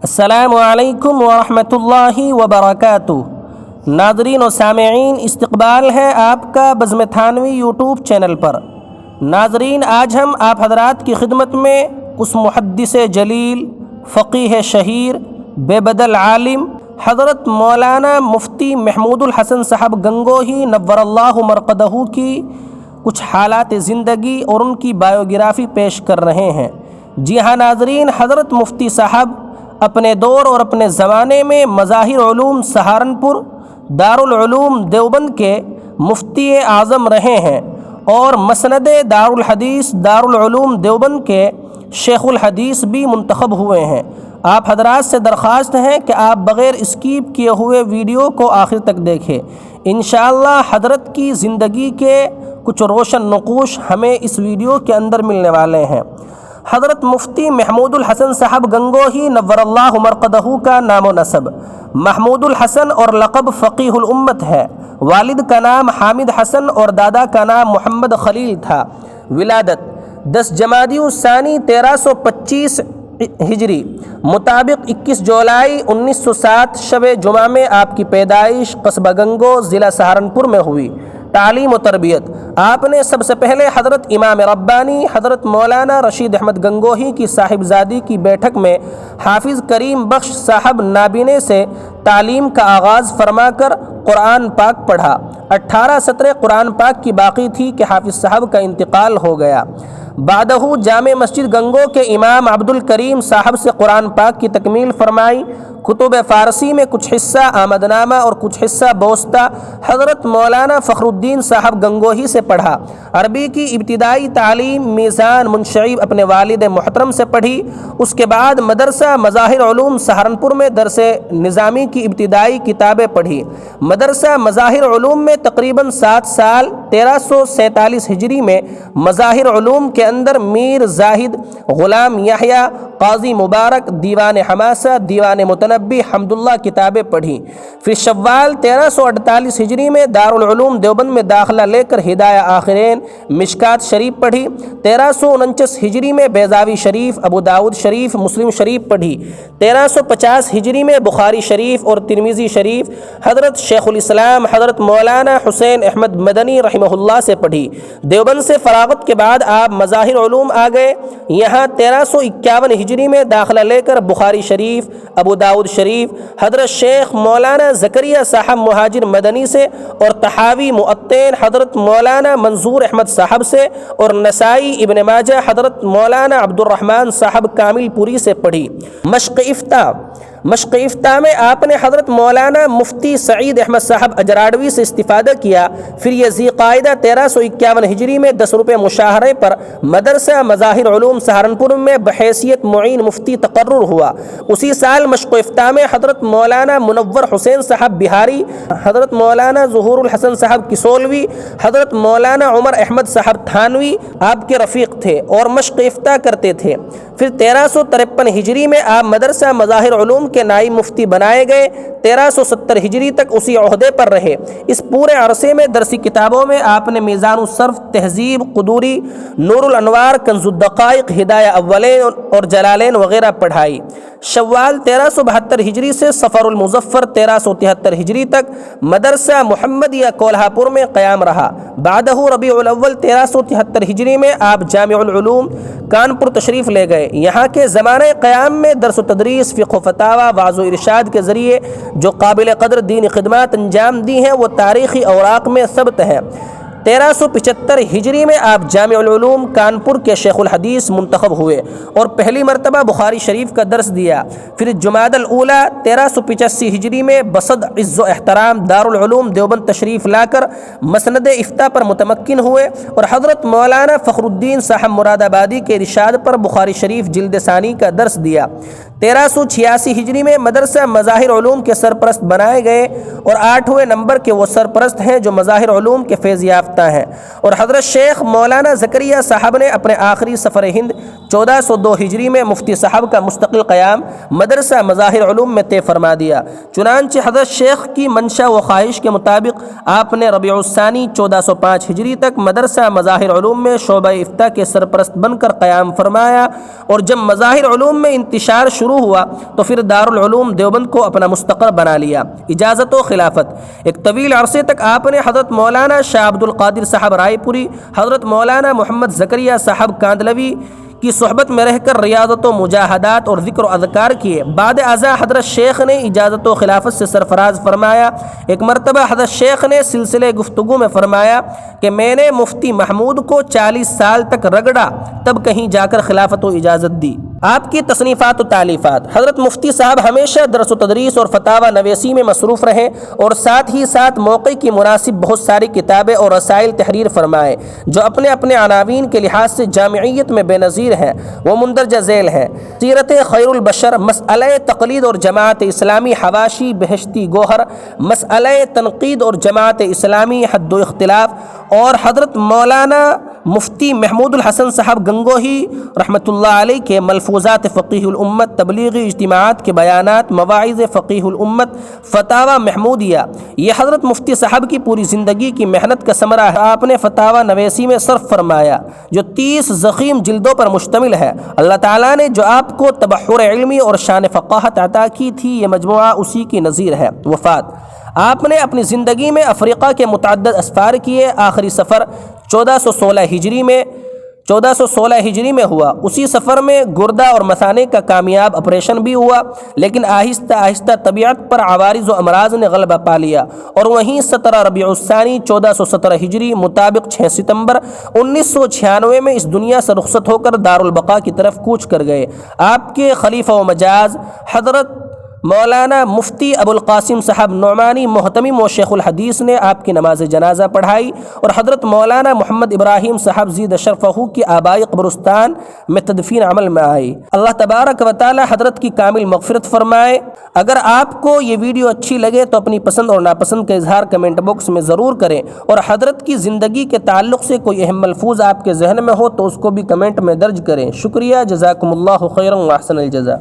السلام علیکم ورحمۃ اللہ وبرکاتہ۔ ناظرین و سامعین، استقبال ہے آپ کا بزم تھانوی یوٹیوب چینل پر۔ ناظرین، آج ہم آپ حضرات کی خدمت میں اس محدث جلیل، فقیہ شہیر، بے بدل عالم حضرت مولانا مفتی محمود الحسن صاحب گنگوہی نور اللہ مرقدہ کی کچھ حالات زندگی اور ان کی بایوگرافی پیش کر رہے ہیں۔ جی ہاں ناظرین، حضرت مفتی صاحب اپنے دور اور اپنے زمانے میں مظاہر علوم سہارنپور دارالعلوم دیوبند کے مفتی اعظم رہے ہیں اور مسند دارالحدیث دارالعلوم دیوبند کے شیخ الحدیث بھی منتخب ہوئے ہیں۔ آپ حضرات سے درخواست ہے کہ آپ بغیر اسکیپ کیے ہوئے ویڈیو کو آخر تک دیکھیں۔ انشاءاللہ حضرت کی زندگی کے کچھ روشن نقوش ہمیں اس ویڈیو کے اندر ملنے والے ہیں۔ حضرت مفتی محمود الحسن صاحب گنگوہی نور اللہ مرقدہ کا نام و نسب محمود الحسن اور لقب فقیہ الامت ہے۔ والد کا نام حامد حسن اور دادا کا نام محمد خلیل تھا۔ ولادت 10 جمادی الثانی 1325 ہجری مطابق 21 جولائی 1907 شب جمعہ میں آپ کی پیدائش قصبہ گنگو ضلع سہارنپور میں ہوئی۔ تعلیم و تربیت، آپ نے سب سے پہلے حضرت امام ربانی حضرت مولانا رشید احمد گنگوہی کی صاحبزادی کی بیٹھک میں حافظ کریم بخش صاحب نابینے سے تعلیم کا آغاز فرما کر قرآن پاک پڑھا۔ 18 سطریں قرآن پاک کی باقی تھی کہ حافظ صاحب کا انتقال ہو گیا۔ بعدہ جامع مسجد گنگو کے امام عبد الکریم صاحب سے قرآن پاک کی تکمیل فرمائی۔ کتب فارسی میں کچھ حصہ آمدنامہ اور کچھ حصہ بوسطہ حضرت مولانا فخر الدین صاحب گنگوہی سے پڑھا۔ عربی کی ابتدائی تعلیم میزان منشعیب اپنے والد محترم سے پڑھی۔ اس کے بعد مدرسہ مظاہر علوم سہارنپور میں درس نظامی کی ابتدائی کتابیں پڑھی۔ مدرسہ مظاہر علوم میں تقریباً 7 سال 1347 ہجری میں مظاہر علوم کے اندر میر زاہد، غلام یحییٰ، قاضی مبارک، دیوان حماسہ، دیوان متنبی، حمداللہ کتابیں پڑھی۔ پھر شوال 1348 ہجری میں دارالعلوم دیوبند میں داخلہ لے کر ہدایہ آخرین مشکات شریف پڑھی۔ 1349 ہجری میں بیضاوی شریف، ابو داود شریف، مسلم شریف پڑھی۔ 1350 ہجری میں بخاری شریف اور ترمذی شریف حضرت شیخ الاسلام حضرت مولانا حسین احمد مدنی رحمہ اللہ سے پڑھی۔ دیوبند سے فراغت کے بعد آپ مظاہر علوم آ گئے۔ یہاں 1351 ہجری میں داخلہ لے کر بخاری شریف، ابو داود شریف حضرت شیخ مولانا زکریا صاحب مہاجر مدنی سے اور تحاوی معطین حضرت مولانا منظور احمد صاحب سے اور نسائی ابن ماجہ حضرت مولانا عبد الرحمن صاحب کامل پوری سے پڑھی۔ مشق افتاء میں آپ نے حضرت مولانا مفتی سعید احمد صاحب اجراڈوی سے استفادہ کیا۔ پھر یہ ذی قاعدہ 1351 ہجری میں 10 روپے مشاہرے پر مدرسہ مظاہر علوم سہارنپور میں بحیثیت معین مفتی تقرر ہوا۔ اسی سال مشق افتاء میں حضرت مولانا منور حسین صاحب بہاری، حضرت مولانا ظہور الحسن صاحب کسولوی، حضرت مولانا عمر احمد صاحب تھانوی آپ کے رفیق تھے اور مشق افتاء کرتے تھے۔ پھر 1353 ہجری میں آپ مدرسہ مظاہر علوم کے نائب مفتی بنائے گئے۔ 1370 ہجری تک اسی عہدے پر رہے۔ اس پورے عرصے میں درسی کتابوں میں آپ نے میزان الصرف، تہذیب، قدوری، نور الانوار، کنز الدقائق، ہدایہ اولین اور جلالین وغیرہ پڑھائی۔ شوال 1372 ہجری سے صفر المظفر 1373 ہجری تک مدرسہ محمدیہ کولہاپور میں قیام رہا۔ بعدہ ربیع الاول 1373 ہجری میں آپ جامع العلوم کانپور تشریف لے گئے۔ یہاں کے زمانہ قیام میں درس و تدریس، فقہ و فتاوی، وعظ و ارشاد کے ذریعے جو قابل قدر دینی خدمات انجام دی ہیں وہ تاریخی اوراق میں ثبت ہیں۔ 1375 ہجری میں آپ جامع العلوم کانپور کے شیخ الحدیث منتخب ہوئے اور پہلی مرتبہ بخاری شریف کا درس دیا۔ پھر جمادی الاولیٰ 1385 ہجری میں بصد عز و احترام دارالعلوم دیوبند تشریف لا کر مسند افتاء پر متمکن ہوئے اور حضرت مولانا فخر الدین صاحب مراد آبادی کے ارشاد پر بخاری شریف جلد ثانی کا درس دیا۔ 1386 ہجری میں مدرسہ مظاہر علوم کے سرپرست بنائے گئے اور 8ویں نمبر کے وہ سرپرست ہیں جو مظاہر علوم کے فیض یافتہ ہیں۔ اور حضرت شیخ مولانا زکریا صاحب نے اپنے آخری سفر ہند 1402 ہجری میں مفتی صاحب کا مستقل قیام مدرسہ مظاہر علوم میں طے فرما دیا۔ چنانچہ حضرت شیخ کی منشا و خواہش کے مطابق آپ نے ربیع الثانی 1405 ہجری تک مدرسہ مظاہر علوم میں شعبہ افتاء کے سرپرست بن کر قیام فرمایا اور جب مظاہر علوم میں انتشار شروع ہوا تو پھر دارالعلوم دیوبند کو اپنا مستقر بنا لیا۔ اجازت و خلافت: ایک طویل عرصے تک آپ نے حضرت مولانا شاہ عبد القادر صاحب رائے پوری، حضرت مولانا محمد زکریا صاحب کاندلوی کی صحبت میں رہ کر ریاضت و مجاہدات اور ذکر و اذکار کیے۔ بعد ازاں حضرت شیخ نے اجازت و خلافت سے سرفراز فرمایا۔ ایک مرتبہ حضرت شیخ نے سلسلے گفتگو میں فرمایا کہ میں نے مفتی محمود کو 40 سال تک رگڑا، تب کہیں جا کر خلافت و اجازت دی۔ آپ کی تصنیفات و تالیفات: حضرت مفتی صاحب ہمیشہ درس و تدریس اور فتاوی نویسی میں مصروف رہے اور ساتھ ہی ساتھ موقع کی مناسب بہت ساری کتابیں اور رسائل تحریر فرمائے جو اپنے اپنے عناوین کے لحاظ سے جامعیت میں بے نظیر ہیں۔ وہ مندرجہ ذیل ہیں: سیرت خیر البشر، مسئلہ تقلید اور جماعت اسلامی، حواشی بہشتی گوہر، مسئلہ تنقید اور جماعت اسلامی، حد و اختلاف، اور حضرت مولانا مفتی محمود الحسن صاحب گنگوہی رحمۃ اللہ علیہ کے ملفوظات فقیہ الامت، تبلیغی اجتماعات کے بیانات، مواعظ فقیہ الامت، فتاوی محمودیہ۔ یہ حضرت مفتی صاحب کی پوری زندگی کی محنت کا ثمرہ ہے۔ آپ نے فتاوی نویسی میں صرف فرمایا جو 30 ضخیم جلدوں پر مشتمل ہے۔ اللہ تعالیٰ نے جو آپ کو تبحر علمی اور شان فقاہت عطا کی تھی، یہ مجموعہ اسی کی نظیر ہے۔ وفات: آپ نے اپنی زندگی میں افریقہ کے متعدد اسفار کیے۔ آخری سفر 1416 ہجری میں ہوا۔ اسی سفر میں گردہ اور مثانے کا کامیاب آپریشن بھی ہوا، لیکن آہستہ آہستہ طبیعت پر عوارض و امراض نے غلبہ پا لیا اور وہیں 17 ربیع الثانی 1417 ہجری مطابق 6 ستمبر 1996 میں اس دنیا سے رخصت ہو کر دارالبقاء کی طرف کوچ کر گئے۔ آپ کے خلیفہ و مجاز حضرت مولانا مفتی ابو القاسم صاحب نعمانی محتمم و شیخ الحدیث نے آپ کی نماز جنازہ پڑھائی اور حضرت مولانا محمد ابراہیم صاحب زید شرفہ کی آبائی قبرستان میں تدفین عمل میں آئی۔ اللہ تبارک و تعالی حضرت کی کامل مغفرت فرمائے۔ اگر آپ کو یہ ویڈیو اچھی لگے تو اپنی پسند اور ناپسند کا اظہار کمنٹ باکس میں ضرور کریں، اور حضرت کی زندگی کے تعلق سے کوئی اہم ملفوظ آپ کے ذہن میں ہو تو اس کو بھی کمنٹ میں درج کریں۔ شکریہ، جزاکم اللہ خیرا و احسن الجزاء۔